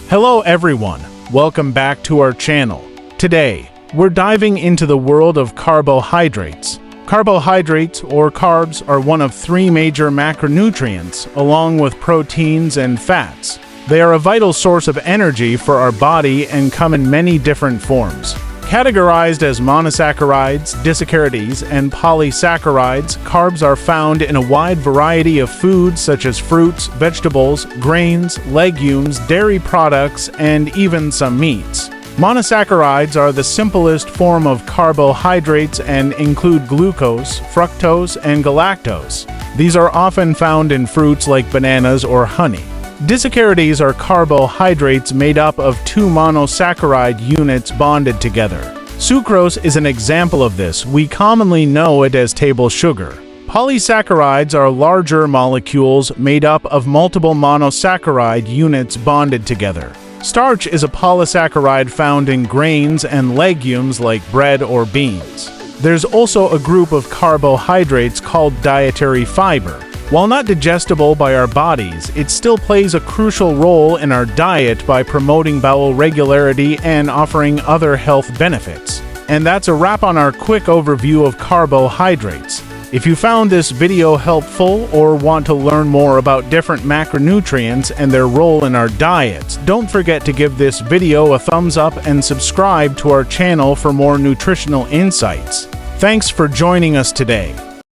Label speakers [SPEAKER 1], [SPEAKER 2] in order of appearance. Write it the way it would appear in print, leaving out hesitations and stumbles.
[SPEAKER 1] Hello everyone, welcome back to our channel. Today, we're diving into the world of carbohydrates. Carbohydrates, or carbs, are one of three major macronutrients, along with proteins and fats. They are a vital source of energy for our body and come in many different forms. Categorized as monosaccharides, disaccharides, and polysaccharides, carbs are found in a wide variety of foods such as fruits, vegetables, grains, legumes, dairy products, and even some meats. Monosaccharides are the simplest form of carbohydrates and include glucose, fructose, and galactose. These are often found in fruits like bananas or honey. Disaccharides are carbohydrates made up of two monosaccharide units bonded together. Sucrose is an example of this. We commonly know it as table sugar. Polysaccharides are larger molecules made up of multiple monosaccharide units bonded together. Starch is a polysaccharide found in grains and legumes like bread or beans. There's also a group of carbohydrates called dietary fiber. While not digestible by our bodies, it still plays a crucial role in our diet by promoting bowel regularity and offering other health benefits. And that's a wrap on our quick overview of carbohydrates. If you found this video helpful or want to learn more about different macronutrients and their role in our diets, don't forget to give this video a thumbs up and subscribe to our channel for more nutritional insights. Thanks for joining us today.